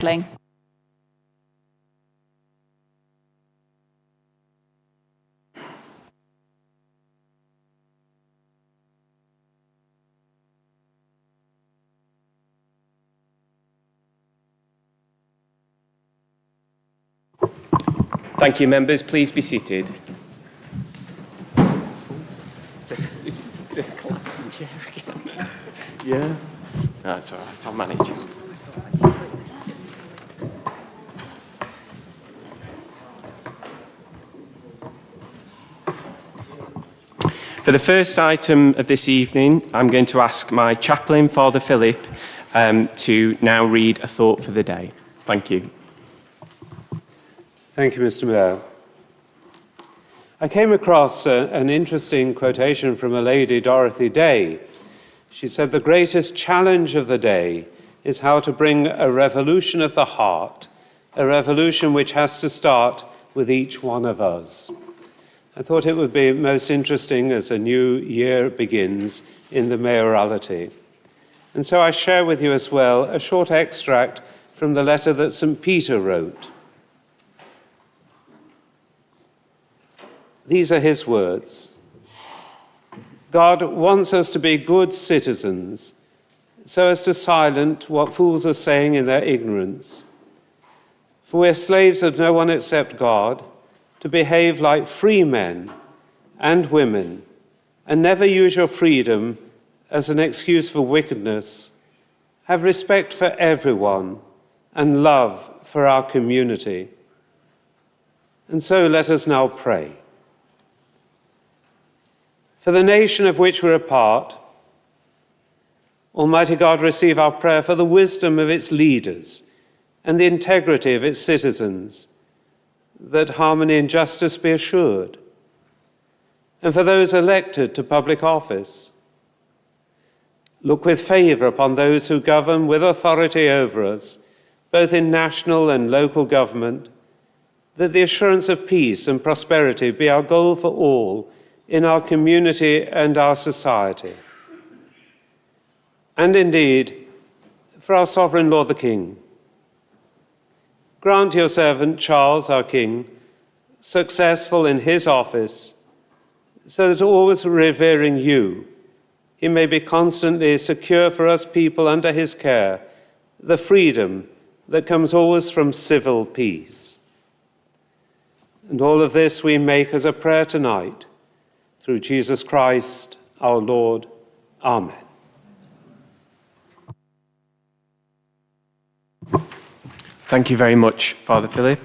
Gedling. Thank you, members. Please be seated. Is this collapsing chair again? Yeah? No, it's all right. I'll manage it. For the first item of this evening, I'm going to ask my chaplain, Father Philip, to now read a thought for the day. Thank you. Thank you, Mr. Mayor. I came across an interesting quotation from a lady, Dorothy Day. She said, "The greatest challenge of the day is how to bring a revolution of the heart, a revolution which has to start with each one of us." I thought it would be most interesting as a new year begins in the mayoralty. And so I share with you as well a short extract from the letter that St. Peter wrote. These are his words. God wants us to be good citizens, so as to silence what fools are saying in their ignorance. For we're slaves of no one except God, to behave like free men and women, and never use your freedom as an excuse for wickedness. Have respect for everyone and love for our community. And so let us now pray. For the nation of which we're a part, Almighty God, receive our prayer for the wisdom of its leaders and the integrity of its citizens, that harmony and justice be assured, and for those elected to public office. Look with favour upon those who govern with authority over us, both in national and local government, that the assurance of peace and prosperity be our goal for all in our community and our society. And indeed, for our sovereign Lord the King, grant your servant Charles, our King, successful in his office, so that always revering you, he may be constantly secure for us people under his care, the freedom that comes always from civil peace. And all of this we make as a prayer tonight, through Jesus Christ, our Lord. Amen. Thank you very much, Father Philip.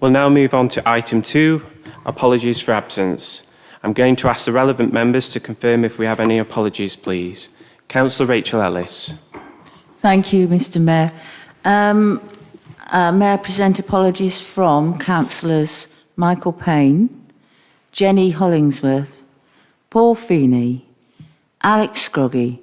We'll now move on to item 2, apologies for absence. I'm going to ask the relevant members to confirm if we have any apologies, please. Councillor Rachel Ellis. Thank you, Mr. Mayor. May I present apologies from Councillors Michael Payne, Jenny Hollingsworth, Paul Feeney, Alex Scroggy,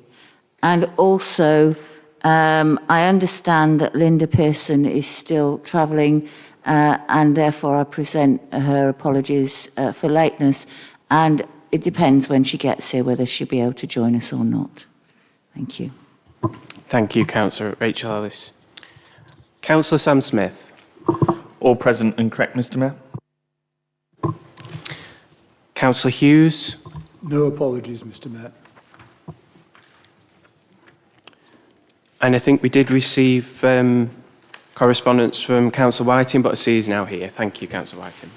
and also I understand that Linda Pearson is still travelling and therefore I present her apologies for lateness, and it depends when she gets here whether she'll be able to join us or not. Thank you. Thank you, Councillor Rachel Ellis. Councillor Sam Smith. All present and correct, Mr. Mayor. Councillor Hughes. No apologies, Mr. Mayor. And I think we did receive correspondence from Councillor Whiting, but I see he's now here. Thank you, Councillor Whiting.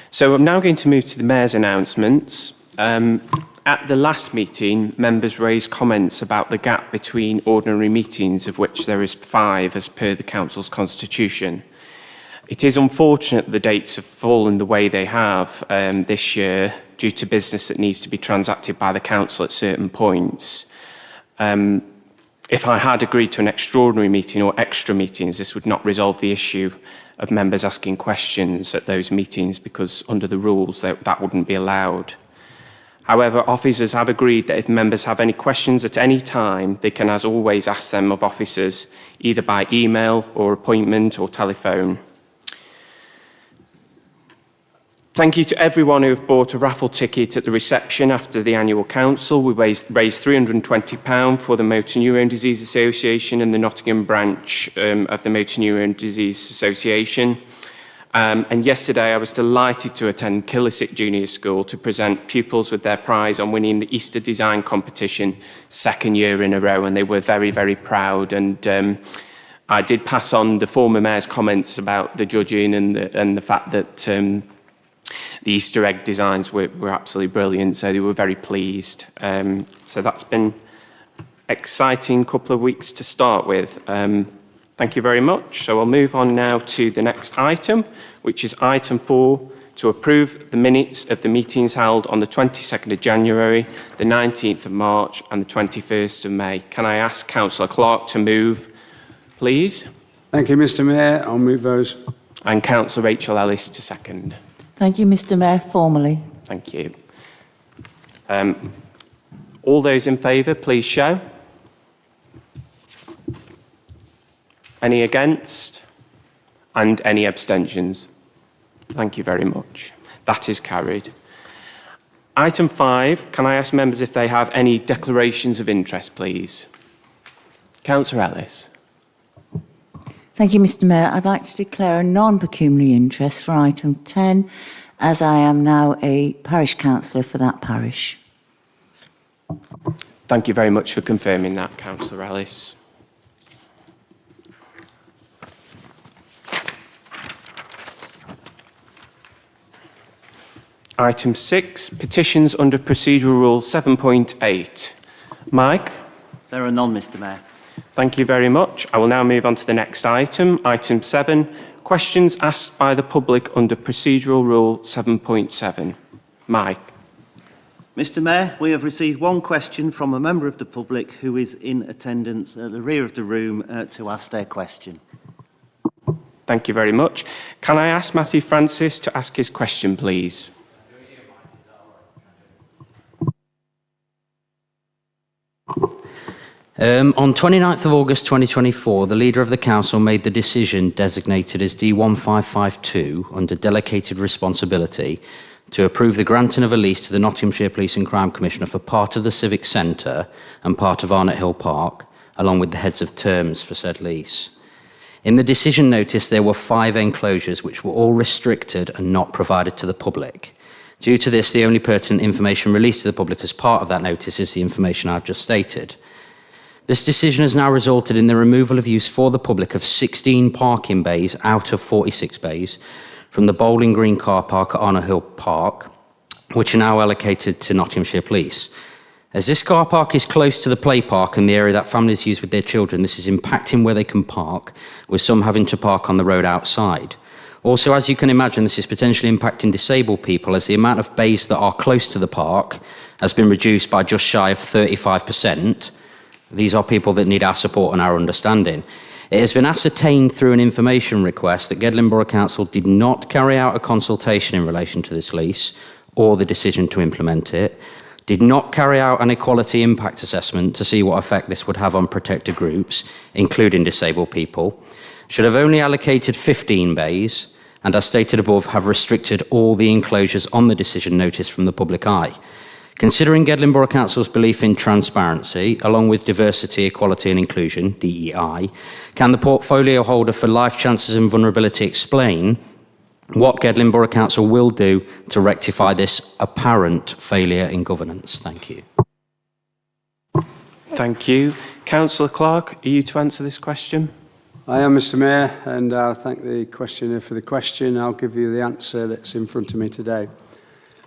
So I'm now going to move to the Mayor's announcements. At the last meeting, members raised comments about the gap between ordinary meetings, of which there is 5 as per the Council's constitution. It is unfortunate that the dates have fallen the way they have this year due to business that needs to be transacted by the Council at certain points. If I had agreed to an extraordinary meeting or extra meetings, this would not resolve the issue of members asking questions at those meetings, because under the rules that wouldn't be allowed. However, officers have agreed that if members have any questions at any time, they can, as always, ask them of officers, either by email or appointment or telephone. Thank you to everyone who have bought a raffle ticket at the reception after the annual council. We raised £320 for the Motor Neurone Disease Association and the Nottingham branch of the Motor Neurone Disease Association. And yesterday I was delighted to attend Killisett Junior School to present pupils with their prize on winning the Easter Design Competition second year in a row, and they were very, very proud. And I did pass on the former mayor's comments about the judging and the fact that the Easter egg designs were absolutely brilliant, so they were very pleased. So that's been exciting couple of weeks to start with. Thank you very much. So I'll move on now to the next item, which is item 4, to approve the minutes of the meetings held on the 22nd of January, the 19th of March and the 21st of May. Can I ask Councillor Clark to move, please? Thank you, Mr. Mayor. I'll move those. And Councillor Rachel Ellis to second. Thank you, Mr. Mayor, formally. Thank you. All those in favour, please show. Any against? And any abstentions? Thank you very much. That is carried. Item 5, can I ask members if they have any declarations of interest, please? Councillor Ellis. Thank you, Mr. Mayor. I'd like to declare a non-pecuniary interest for item 10, as I am now a parish councillor for that parish. Thank you very much for confirming that, Councillor Ellis. Item 6, petitions under Procedural Rule 7.8. Mike? There are none, Mr. Mayor. Thank you very much. I will now move on to the next item. Item 7, questions asked by the public under Procedural Rule 7.7. Mike? Mr. Mayor, we have received one question from a member of the public who is in attendance at the rear of the room to ask their question. Thank you very much. Can I ask Matthew Francis to ask his question, please? On 29th of August 2024, the Leader of the Council made the decision designated as D1552 under Delegated Responsibility to approve the granting of a lease to the Nottinghamshire Police and Crime Commissioner for part of the Civic Centre and part of Arnott Hill Park, along with the heads of terms for said lease. In the decision notice, there were 5 enclosures which were all restricted and not provided to the public. Due to this, the only pertinent information released to the public as part of that notice is the information I've just stated. This decision has now resulted in the removal of use for the public of 16 parking bays out of 46 bays from the Bowling Green car park at Arnott Hill Park, which are now allocated to Nottinghamshire Police. As this car park is close to the play park and the area that families use with their children, this is impacting where they can park, with some having to park on the road outside. Also, as you can imagine, this is potentially impacting disabled people, as the amount of bays that are close to the park has been reduced by just shy of 35%. These are people that need our support and our understanding. It has been ascertained through an information request that Gedling Borough Council did not carry out a consultation in relation to this lease or the decision to implement it, did not carry out an equality impact assessment to see what effect this would have on protected groups, including disabled people, should have only allocated 15 bays, and as stated above, have restricted all the enclosures on the decision notice from the public eye. Considering Gedling Borough Council's belief in transparency, along with diversity, equality and inclusion, DEI, can the portfolio holder for life chances and vulnerability explain what Gedling Borough Council will do to rectify this apparent failure in governance? Thank you. Thank you. Councillor Clark, are you to answer this question? I am, Mr. Mayor, and I'll thank the questioner for the question. I'll give you the answer that's in front of me today.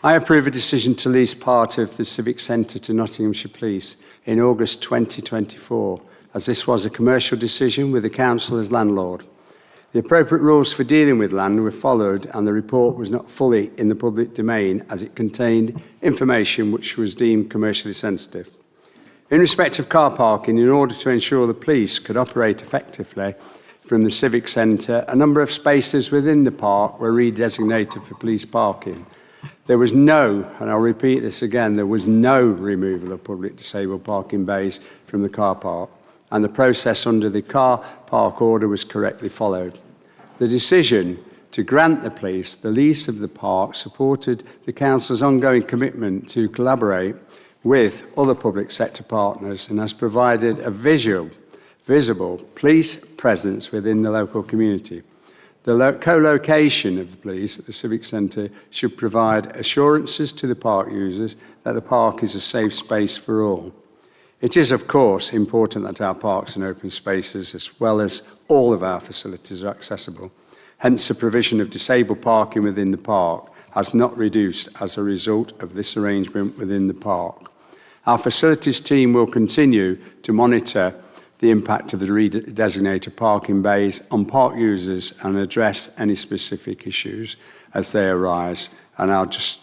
I approve a decision to lease part of the Civic Centre to Nottinghamshire Police in August 2024, as this was a commercial decision with the council as landlord. The appropriate rules for dealing with land were followed, and the report was not fully in the public domain as it contained information which was deemed commercially sensitive. In respect of car parking, in order to ensure the police could operate effectively from the Civic Centre, a number of spaces within the park were redesignated for police parking. There was no, and I'll repeat this again, there was no removal of public disabled parking bays from the car park, and the process under the car park order was correctly followed. The decision to grant the police the lease of the park supported the council's ongoing commitment to collaborate with other public sector partners and has provided a visible police presence within the local community. The co-location of the police at the Civic Centre should provide assurances to the park users that the park is a safe space for all. It is, of course, important that our parks and open spaces, as well as all of our facilities, are accessible. Hence, the provision of disabled parking within the park has not reduced as a result of this arrangement within the park. Our facilities team will continue to monitor the impact of the redesignated parking bays on park users and address any specific issues as they arise. And I'll just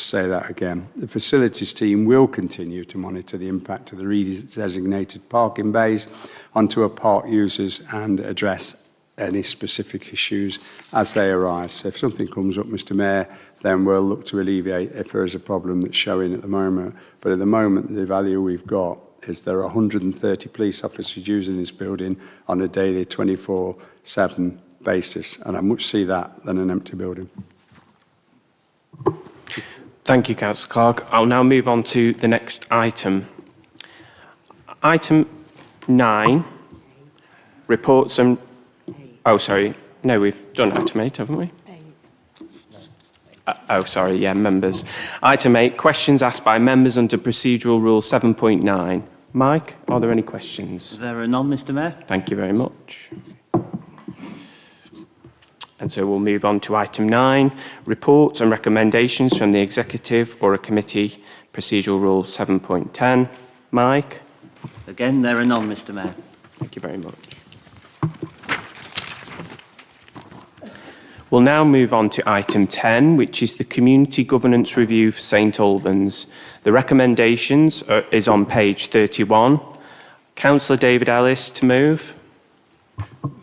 say that again. The facilities team will continue to monitor the impact of the redesignated parking bays onto our park users and address any specific issues as they arise. So if something comes up, Mr. Mayor, then we'll look to alleviate if there is a problem that's showing at the moment. But at the moment, the value we've got is there are 130 police officers using this building on a daily 24/7 basis, and I much see that than an empty building. Thank you, Councillor Clark. I'll now move on to the next item. Item 9, reports and... Oh, sorry. No, we've done item 8, haven't we? Members. Item 8, questions asked by members under procedural rule 7.9. Mike, are there any questions? There are none, Mr. Mayor. Thank you very much. And so we'll move on to item 9, reports and recommendations from the executive or a committee, procedural rule 7.10. Mike? Again, there are none, Mr. Mayor. Thank you very much. We'll now move on to item 10, which is the Community Governance Review for St Albans. The recommendations is on page 31. Councillor David Ellis to move.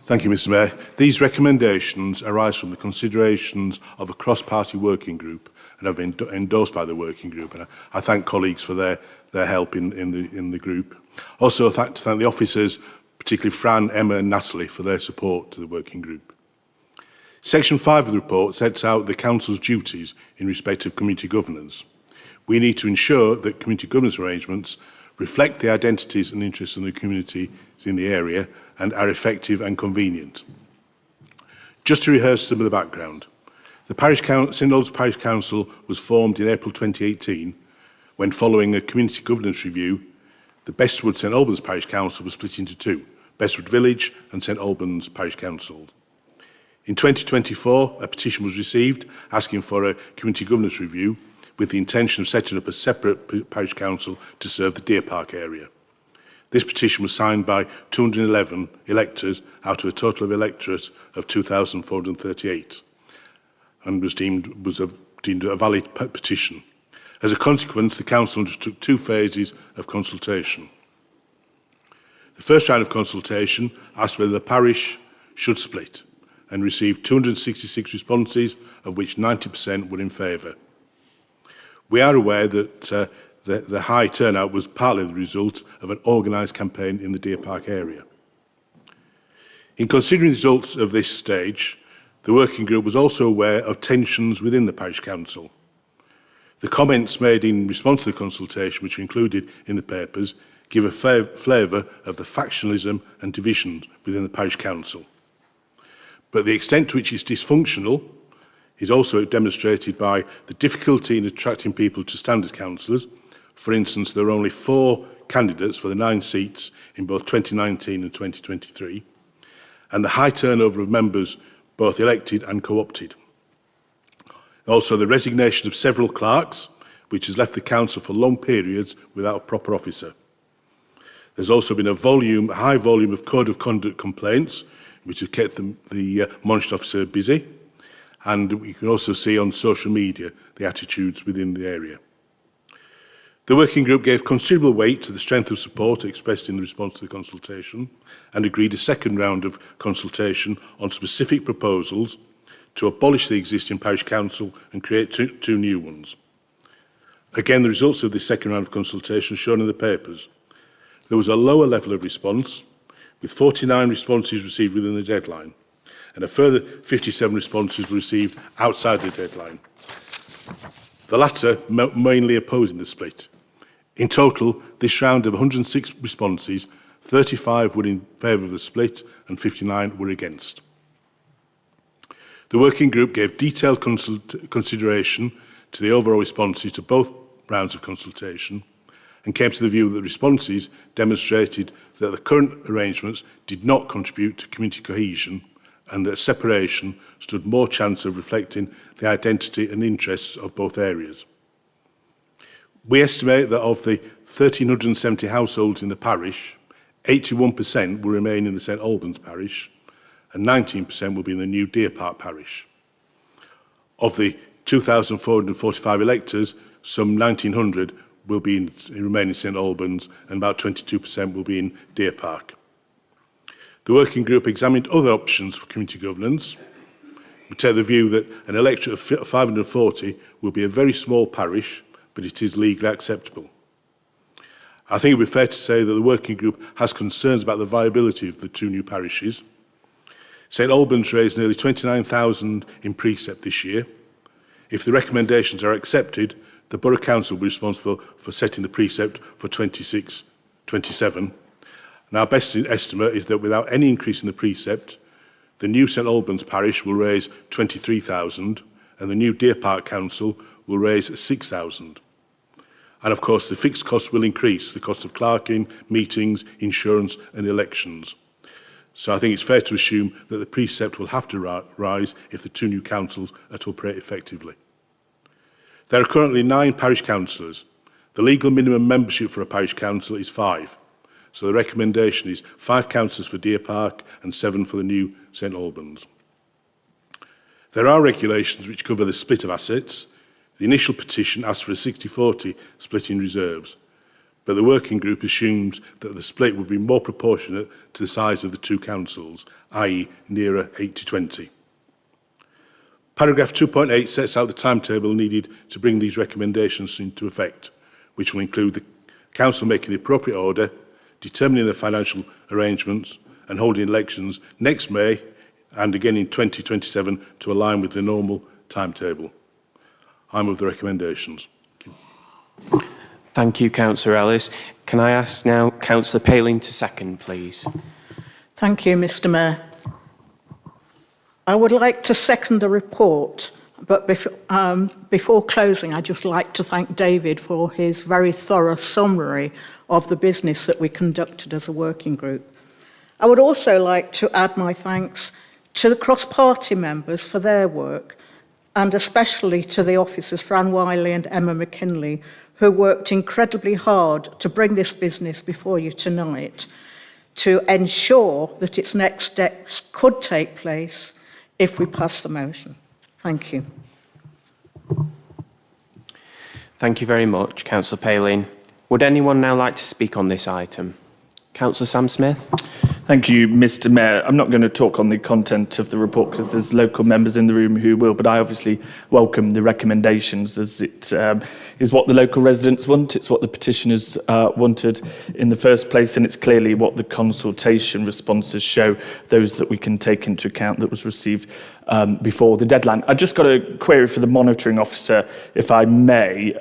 Thank you, Mr. Mayor. These recommendations arise from the considerations of a cross-party working group and have been endorsed by the working group. And I thank colleagues for their help in the group. Also, I'd like to thank the officers, particularly Fran, Emma and Natalie, for their support to the working group. Section 5 of the report sets out the Council's duties in respect of community governance. We need to ensure that community governance arrangements reflect the identities and interests of the communities in the area and are effective and convenient. Just to rehearse some of the background, the St Albans Parish Council was formed in April 2018 when, following a community governance review, the Bestwood St Albans Parish Council was split into two, Bestwood Village and St Albans Parish Council. In 2024, a petition was received asking for a community governance review with the intention of setting up a separate parish council to serve the Deer Park area. This petition was signed by 211 electors out of a total of electorate of 2,438 and was deemed a valid petition. As a consequence, the council undertook 2 phases of consultation. The first round of consultation asked whether the parish should split and received 266 responses, of which 90% were in favour. We are aware that the high turnout was partly the result of an organised campaign in the Deer Park area. In considering the results of this stage, the working group was also aware of tensions within the parish council. The comments made in response to the consultation, which are included in the papers, give a flavour of the factionalism and divisions within the parish council. But the extent to which it's dysfunctional is also demonstrated by the difficulty in attracting people to stand as councillors. For instance, there are only 4 candidates for the 9 seats in both 2019 and 2023, and the high turnover of members, both elected and co-opted. Also, the resignation of several clerks, which has left the council for long periods without a proper officer. There's also been a high volume of code of conduct complaints, which have kept the monitoring officer busy. And we can also see on social media the attitudes within the area. The working group gave considerable weight to the strength of support expressed in the response to the consultation and agreed a second round of consultation on specific proposals to abolish the existing parish council and create two new ones. Again, the results of this second round of consultation are shown in the papers. There was a lower level of response, with 49 responses received within the deadline, and a further 57 responses were received outside the deadline. The latter mainly opposing the split. In total, this round of 106 responses, 35 were in favour of the split and 59 were against. The working group gave detailed consideration to the overall responses to both rounds of consultation and came to the view that the responses demonstrated that the current arrangements did not contribute to community cohesion and that separation stood more chance of reflecting the identity and interests of both areas. We estimate that of the 1,370 households in the parish, 81% will remain in the St Albans parish and 19% will be in the new Deer Park parish. Of the 2,445 electors, some 1,900 will be remain in St Albans and about 22% will be in Deer Park. The working group examined other options for community governance. We take the view that an electorate of 540 will be a very small parish, but it is legally acceptable. I think it would be fair to say that the working group has concerns about the viability of the two new parishes. St Albans raised nearly 29,000 in precept this year. If the recommendations are accepted, the Borough Council will be responsible for setting the precept for 26-27. And our best estimate is that without any increase in the precept, the new St Albans parish will raise 23,000 and the new Deer Park Council will raise 6,000. And of course, the fixed costs will increase, the cost of clerking, meetings, insurance and elections. So I think it's fair to assume that the precept will have to rise if the two new councils are to operate effectively. There are currently 9 parish councillors. The legal minimum membership for a parish council is 5. So the recommendation is 5 councillors for Deer Park and 7 for the new St Albans. There are regulations which cover the split of assets. The initial petition asked for a 60-40 split in reserves, but the working group assumes that the split would be more proportionate to the size of the two councils, i.e. nearer 80-20. Paragraph 2.8 sets out the timetable needed to bring these recommendations into effect, which will include the council making the appropriate order, determining the financial arrangements and holding elections next May and again in 2027 to align with the normal timetable. I move the recommendations. Thank you, Councillor Ellis. Can I ask now Councillor Paling to second, please? Thank you, Mr. Mayor. I would like to second the report, but before closing, I'd just like to thank David for his very thorough summary of the business that we conducted as a working group. I would also like to add my thanks to the cross-party members for their work, and especially to the officers Fran Wiley and Emma McKinley, who worked incredibly hard to bring this business before you tonight, to ensure that its next steps could take place if we pass the motion. Thank you. Thank you very much, Councillor Paling. Would anyone now like to speak on this item? Councillor Sam Smith. Thank you, Mr. Mayor. I'm not going to talk on the content of the report because there's local members in the room who will, but I obviously welcome the recommendations as it is what the local residents want. It's what the petitioners wanted in the first place, and it's clearly what the consultation responses show, those that we can take into account that was received before the deadline. I just got a query for the monitoring officer, if I may,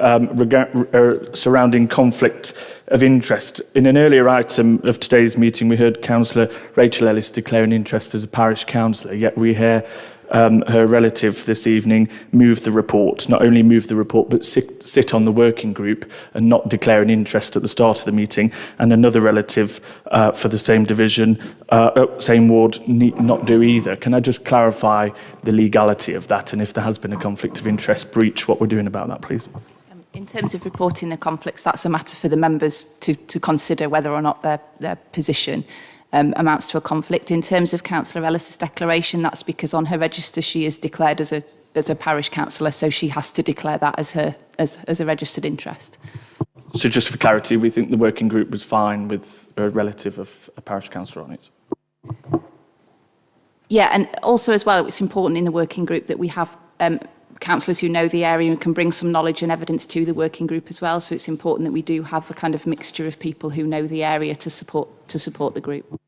surrounding conflict of interest. In an earlier item of today's meeting, we heard Councillor Rachel Ellis declare an interest as a parish councillor, yet we hear her relative this evening move the report, not only move the report, but sit on the working group and not declare an interest at the start of the meeting, and another relative for the same division, same ward, not do either. Can I just clarify the legality of that, and if there has been a conflict of interest breach, what we're doing about that, please? In terms of reporting the conflicts, that's a matter for the members to consider whether or not their position amounts to a conflict. In terms of Councillor Ellis's declaration, that's because on her register she is declared as a parish councillor, so she has to declare that as a registered interest. So just for clarity, we think the working group was fine with a relative of a parish councillor on it. Yeah, and also as well, it's important in the working group that we have councillors who know the area and can bring some knowledge and evidence to the working group as well. So it's important that we do have a kind of mixture of people who know the area to support the group.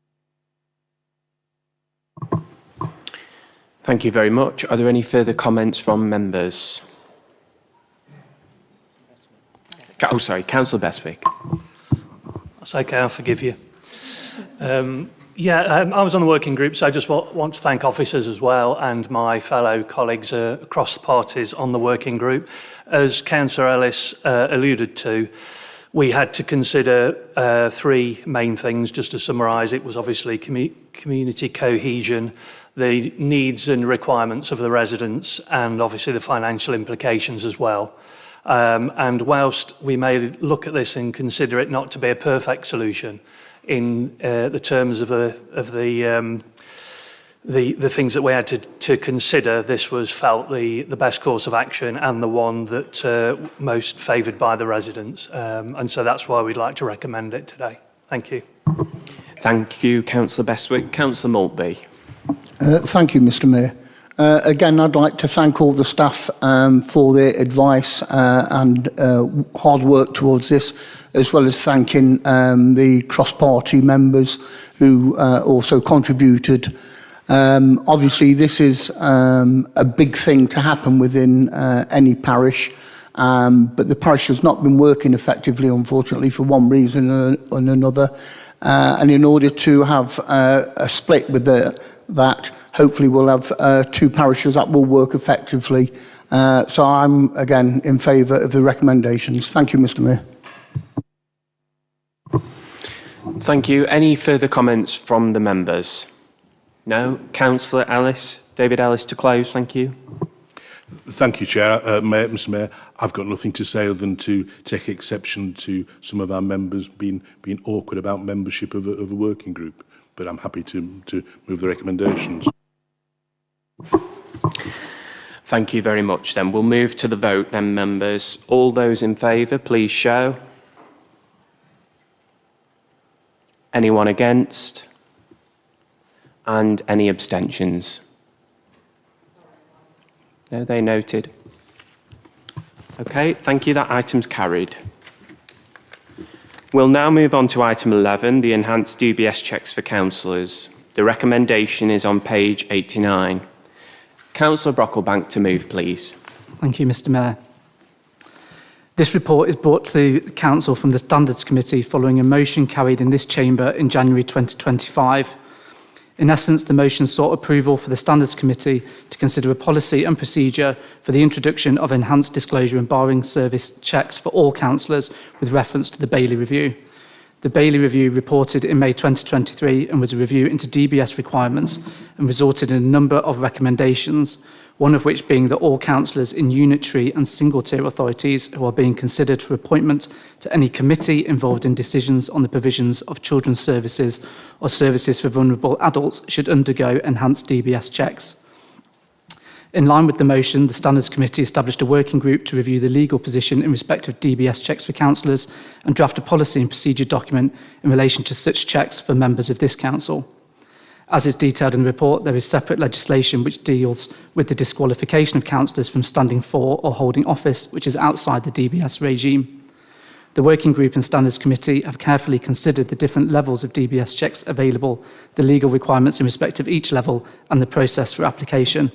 Thank you very much. Are there any further comments from members? Councillor Bestwick. That's okay, I'll forgive you. I was on the working group, so I just want to thank officers as well and my fellow colleagues across the parties on the working group. As Councillor Ellis alluded to, we had to consider three main things. Just to summarise, it was obviously community cohesion, the needs and requirements of the residents, and obviously the financial implications as well. And whilst we may look at this and consider it not to be a perfect solution in the terms of the things that we had to consider, this was felt the best course of action and the one that most favoured by the residents. And so that's why we'd like to recommend it today. Thank you. Thank you, Councillor Bestwick. Councillor Maltby. Thank you, Mr Mayor. Again, I'd like to thank all the staff for their advice and hard work towards this, as well as thanking the cross-party members who also contributed. Obviously, this is a big thing to happen within any parish, but the parish has not been working effectively, unfortunately, for one reason or another. And in order to have a split with that, hopefully we'll have two parishes that will work effectively. So I'm, again, in favour of the recommendations. Thank you, Mr Mayor. Thank you. Any further comments from the members? No? Councillor Ellis, David Ellis, to close. Thank you. Thank you, Chair. Mr Mayor, I've got nothing to say other than to take exception to some of our members being awkward about membership of a working group, but I'm happy to move the recommendations. Thank you very much then. We'll move to the vote then, members. All those in favour, please show. Anyone against? And any abstentions? No, they noted. Okay, thank you. That item's carried. We'll now move on to item 11, the enhanced DBS checks for councillors. The recommendation is on page 89. Councillor Brocklebank to move, please. Thank you, Mr Mayor. This report is brought to the Council from the Standards Committee following a motion carried in this chamber in January 2025. In essence, the motion sought approval for the Standards Committee to consider a policy and procedure for the introduction of enhanced disclosure and borrowing service checks for all councillors with reference to the Bailey Review. The Bailey Review reported in May 2023 and was a review into DBS requirements and resulted in a number of recommendations, one of which being that all councillors in unitary and single-tier authorities who are being considered for appointment to any committee involved in decisions on the provisions of children's services or services for vulnerable adults should undergo enhanced DBS checks. In line with the motion, the Standards Committee established a working group to review the legal position in respect of DBS checks for councillors and draft a policy and procedure document in relation to such checks for members of this council. As is detailed in the report, there is separate legislation which deals with the disqualification of councillors from standing for or holding office, which is outside the DBS regime. The Working Group and Standards Committee have carefully considered the different levels of DBS checks available, the legal requirements in respect of each level, and the process for application.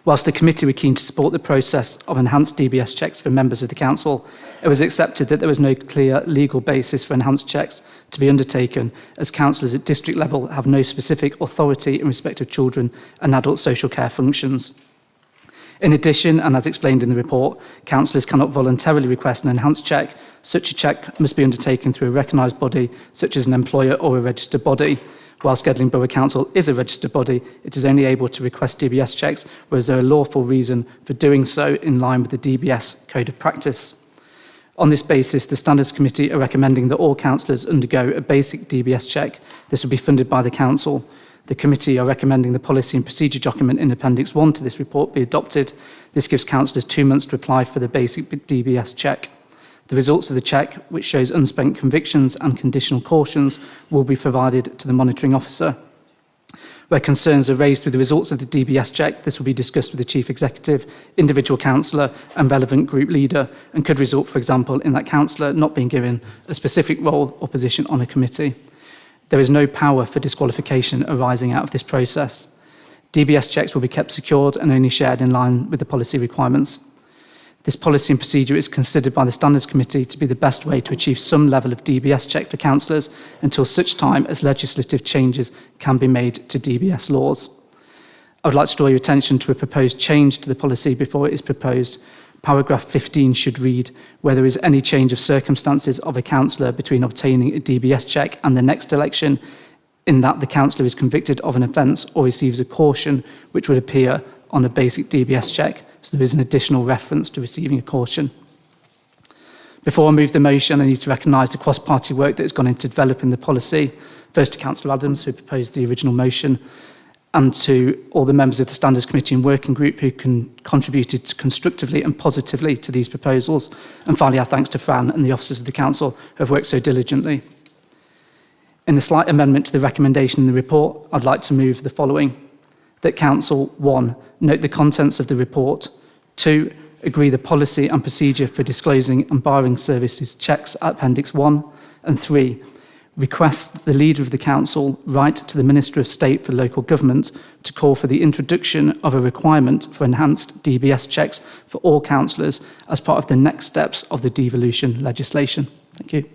Whilst the committee were keen to support the process of enhanced DBS checks for members of the council, it was accepted that there was no clear legal basis for enhanced checks to be undertaken, as councillors at district level have no specific authority in respect of children and adult social care functions. In addition, and as explained in the report, councillors cannot voluntarily request an enhanced check. Such a check must be undertaken through a recognised body, such as an employer or a registered body. Whilst Gedling Borough Council is a registered body, it is only able to request DBS checks where there is a lawful reason for doing so in line with the DBS Code of Practice. On this basis, the Standards Committee are recommending that all councillors undergo a basic DBS check. This will be funded by the Council. The committee are recommending the policy and procedure document in Appendix 1 to this report be adopted. This gives councillors 2 months to apply for the basic DBS check. The results of the check, which shows unspent convictions and conditional cautions, will be provided to the monitoring officer. Where concerns are raised with the results of the DBS check, this will be discussed with the Chief Executive, individual councillor and relevant group leader, and could result, for example, in that councillor not being given a specific role or position on a committee. There is no power for disqualification arising out of this process. DBS checks will be kept secured and only shared in line with the policy requirements. This policy and procedure is considered by the Standards Committee to be the best way to achieve some level of DBS check for councillors until such time as legislative changes can be made to DBS laws. I would like to draw your attention to a proposed change to the policy before it is proposed. Paragraph 15 should read, where there is any change of circumstances of a councillor between obtaining a DBS check and the next election, in that the councillor is convicted of an offence or receives a caution which would appear on a basic DBS check. So there is an additional reference to receiving a caution. Before I move the motion, I need to recognise the cross-party work that has gone into developing the policy. First to Councillor Adams, who proposed the original motion, and to all the members of the Standards Committee and Working Group who contributed constructively and positively to these proposals. And finally, our thanks to Fran and the officers of the Council who have worked so diligently. In a slight amendment to the recommendation in the report, I'd like to move the following. That Council, 1, note the contents of the report, 2, agree the policy and procedure for disclosing and barring services checks at Appendix 1, and 3, request the Leader of the Council write to the Minister of State for Local Government to call for the introduction of a requirement for enhanced DBS checks for all councillors as part of the next steps of the devolution legislation. Thank you.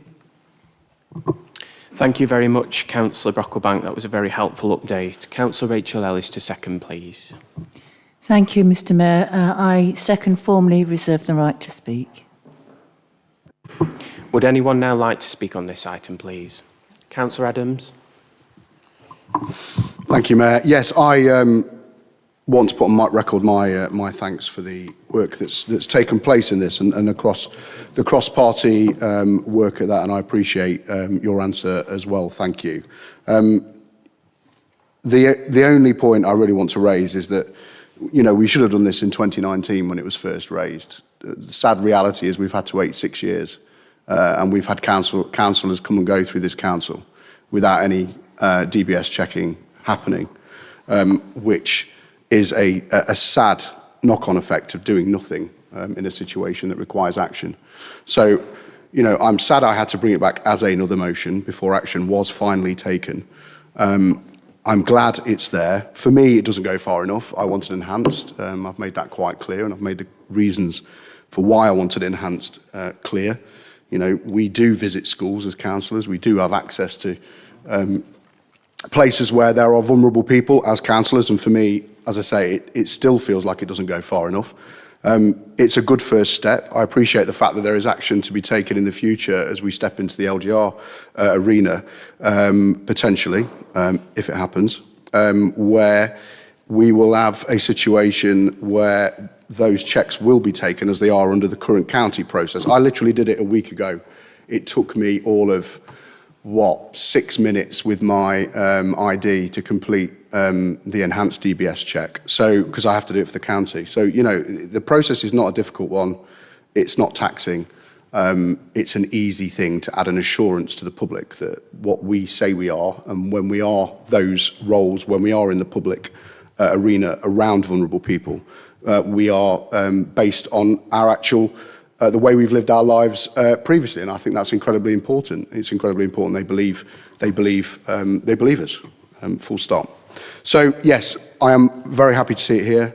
Thank you very much, Councillor Brocklebank. That was a very helpful update. Councillor Rachel Ellis to second, please. Thank you, Mr Mayor. I second formally reserve the right to speak. Would anyone now like to speak on this item, please? Councillor Adams. Thank you, Mayor. Yes, I want to put on record my thanks for the work that's taken place in this and across the cross-party work at that, and I appreciate your answer as well. Thank you. The only point I really want to raise is that, you know, we should have done this in 2019 when it was first raised. The sad reality is we've had to wait 6 years, and we've had councillors come and go through this council without any DBS checking happening, which is a sad knock-on effect of doing nothing in a situation that requires action. So, you know, I'm sad I had to bring it back as another motion before action was finally taken. I'm glad it's there. For me, it doesn't go far enough. I want it enhanced. I've made that quite clear, and I've made the reasons for why I want it enhanced clear. You know, we do visit schools as councillors. We do have access to places where there are vulnerable people as councillors, and for me, as I say, it still feels like it doesn't go far enough. It's a good first step. I appreciate the fact that there is action to be taken in the future as we step into the LGR arena, potentially, if it happens, where we will have a situation where those checks will be taken as they are under the current county process. I literally did it a week ago. It took me all of, 6 minutes with my ID to complete the enhanced DBS check. So, because I have to do it for the county. So, you know, the process is not a difficult one. It's not taxing. It's an easy thing to add an assurance to the public that what we say we are, and when we are those roles, when we are in the public arena around vulnerable people, we are based on our actual the way we've lived our lives previously, and I think that's incredibly important. It's incredibly important. They believe us. Full stop. So yes, I am very happy to see it here.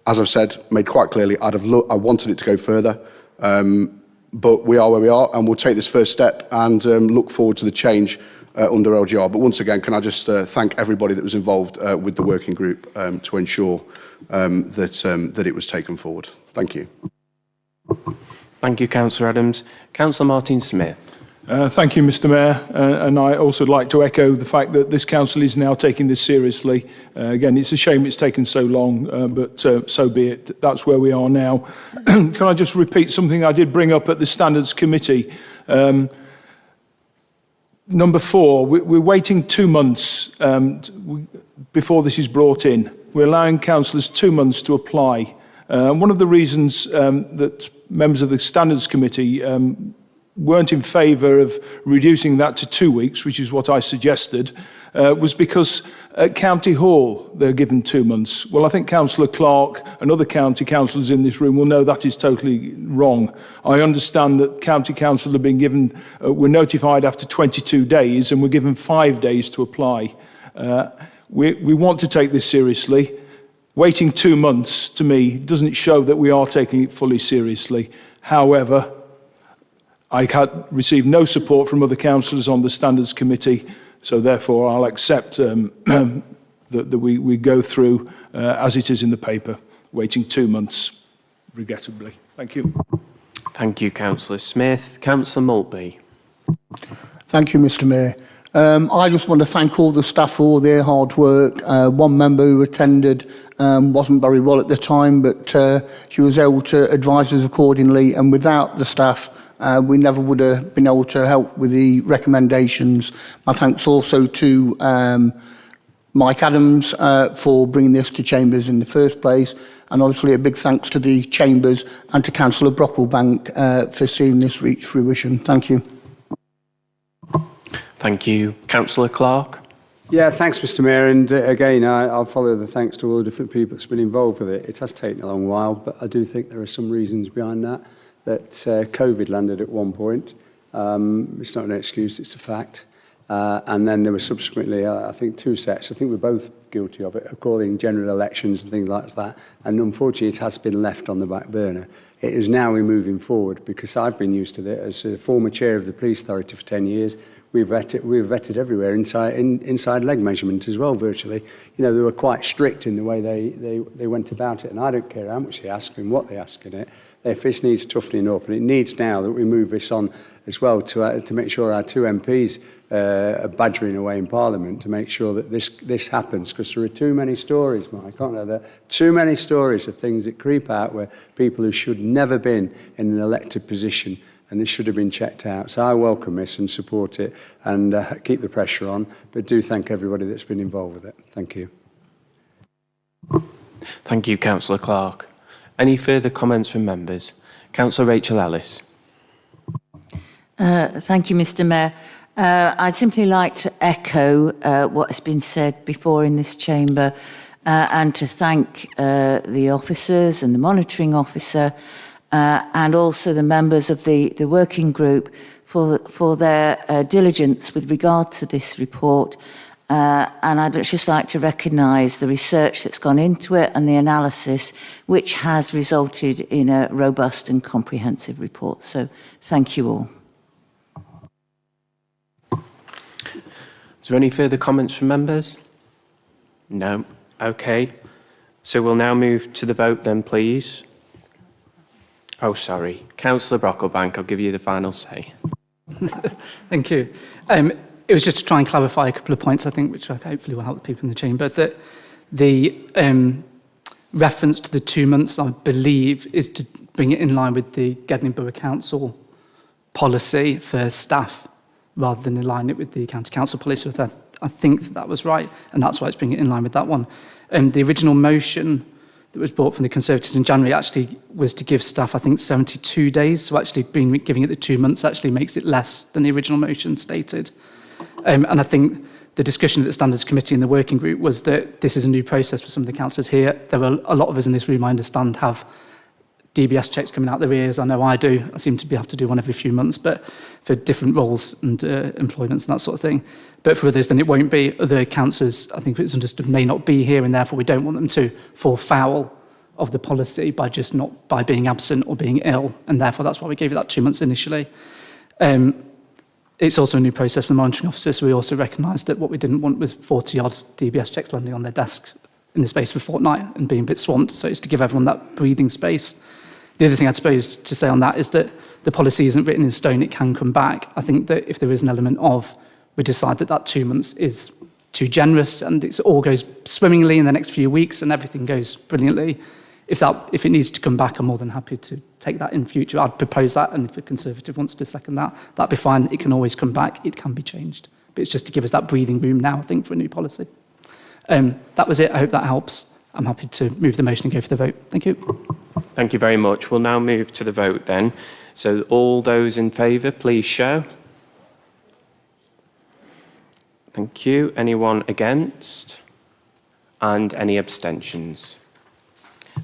As I've said, made quite clearly, I wanted it to go further, but we are where we are, and we'll take this first step and look forward to the change under LGR. But once again, can I just thank everybody that was involved with the working group to ensure that it was taken forward. Thank you. Thank you, Councillor Adams. Councillor Martin Smith. Thank you, Mr Mayor, and I also like to echo the fact that this council is now taking this seriously. Again, it's a shame it's taken so long, but so be it. That's where we are now. Can I just repeat something I did bring up at the Standards Committee? Number 4, we're waiting 2 months before this is brought in. We're allowing councillors 2 months to apply. One of the reasons that members of the Standards Committee weren't in favour of reducing that to 2 weeks, which is what I suggested, was because at County Hall they're given 2 months. Well, I think Councillor Clark and other county councillors in this room will know that is totally wrong. I understand that county council have been given, were notified after 22 days and were given 5 days to apply. We want to take this seriously. waiting 2 months, to me, doesn't show that we are taking it fully seriously. However, I had received no support from other councillors on the Standards Committee, so therefore I'll accept that we go through as it is in the paper, waiting 2 months, regrettably. Thank you. Thank you, Councillor Smith. Councillor Maltby. Thank you, Mr Mayor. I just want to thank all the staff for all their hard work. One member who attended wasn't very well at the time, but she was able to advise us accordingly, and without the staff, we never would have been able to help with the recommendations. My thanks also to Mike Adams for bringing this to Chambers in the first place, and obviously a big thanks to the Chambers and to Councillor Brocklebank for seeing this reach fruition. Thank you. Thank you. Councillor Clark. Yeah, thanks, Mr Mayor. And again, I'll follow the thanks to all the different people that's been involved with it. It has taken a long while, but I do think there are some reasons behind that. That COVID landed at one point. It's not an excuse, it's a fact. And then there were subsequently, I think, 2 sets. I think we're both guilty of it, of calling general elections and things like that. And unfortunately, it has been left on the back burner. It is now we're moving forward, because I've been used to it as a former chair of the police authority for 10 years. We've vetted everywhere, inside leg measurement as well, virtually. You know, they were quite strict in the way they went about it, and I don't care how much they ask and what they ask in it. If this needs toughening up, and it needs now that we move this on as well to make sure our 2 MPs are badgering away in Parliament to make sure that this happens, because there are too many stories, Mike, aren't there? There are too many stories of things that creep out where people who should never been in an elected position, and this should have been checked out. So I welcome this and support it, and keep the pressure on, but do thank everybody that's been involved with it. Thank you. Thank you, Councillor Clark. Any further comments from members? Councillor Rachel Ellis. Thank you, Mr Mayor. I'd simply like to echo what has been said before in this chamber, and to thank the officers and the monitoring officer and also the members of the working group for their diligence with regard to this report. And I'd just like to recognise the research that's gone into it and the analysis, which has resulted in a robust and comprehensive report. So thank you all. Is there any further comments from members? No. Okay. So we'll now move to the vote then, please. Oh, sorry. Councillor Brocklebank, I'll give you the final say. Thank you. It was just to try and clarify a couple of points, I think, which hopefully will help the people in the chamber. That the reference to the 2 months, I believe, is to bring it in line with the Gedling Borough Council policy for staff, rather than align it with the County Council policy. I think that was right, and that's why it's bringing it in line with that one. The original motion that was brought from the Conservatives in January actually was to give staff, I think, 72 days. So actually giving it the 2 months actually makes it less than the original motion stated. And I think the discussion at the Standards Committee and the working group was that this is a new process for some of the councillors here. There are a lot of us in this room, I understand, have DBS checks coming out their ears. I know I do. I seem to have to do one every few months, but for different roles and employments and that sort of thing. But for others, then it won't be. Other councillors, I think it's understood, may not be here, and therefore we don't want them to fall foul of the policy by being absent or being ill, and therefore that's why we gave it that 2 months initially. It's also a new process for the monitoring officer, so we also recognised that what we didn't want was 40-odd DBS checks landing on their desk in the space of a fortnight and being a bit swamped, so it's to give everyone that breathing space. The other thing I'd suppose to say on that is that the policy isn't written in stone, it can come back. I think that if there is an element of, we decide that 2 months is too generous and it all goes swimmingly in the next few weeks and everything goes brilliantly, if it needs to come back, I'm more than happy to take that in future. I'd propose that, and if a Conservative wants to second that, that'd be fine. It can always come back, it can be changed. But it's just to give us that breathing room now, I think, for a new policy. That was it. I hope that helps. I'm happy to move the motion and go for the vote. Thank you. Thank you very much. We'll now move to the vote then. So all those in favour, please show. Thank you. Anyone against? And any abstentions?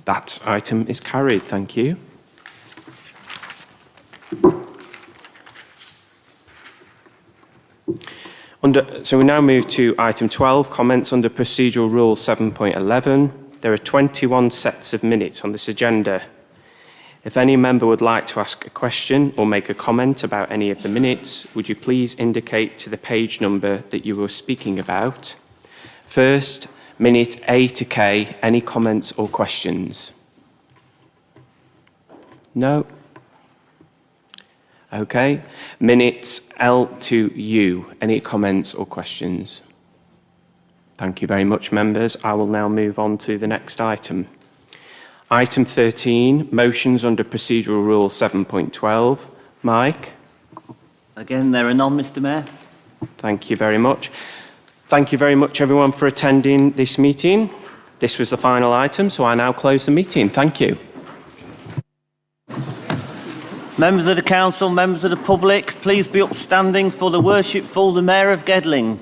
That item is carried. Thank you. So we now move to item 12, comments under procedural rule 7.11. There are 21 sets of minutes on this agenda. If any member would like to ask a question or make a comment about any of the minutes, would you please indicate to the page number that you were speaking about? First, minute A to K, any comments or questions? No? Okay. Minutes L to U, any comments or questions? Thank you very much, members. I will now move on to the next item. Item 13, motions under Procedural Rule 7.12. Mike? Again, there are none, Mr Mayor. Thank you very much. Thank you very much, everyone, for attending this meeting. This was the final item, so I now close the meeting. Thank you. Members of the Council, members of the public, please be upstanding for the Worshipful the Mayor of Gedling.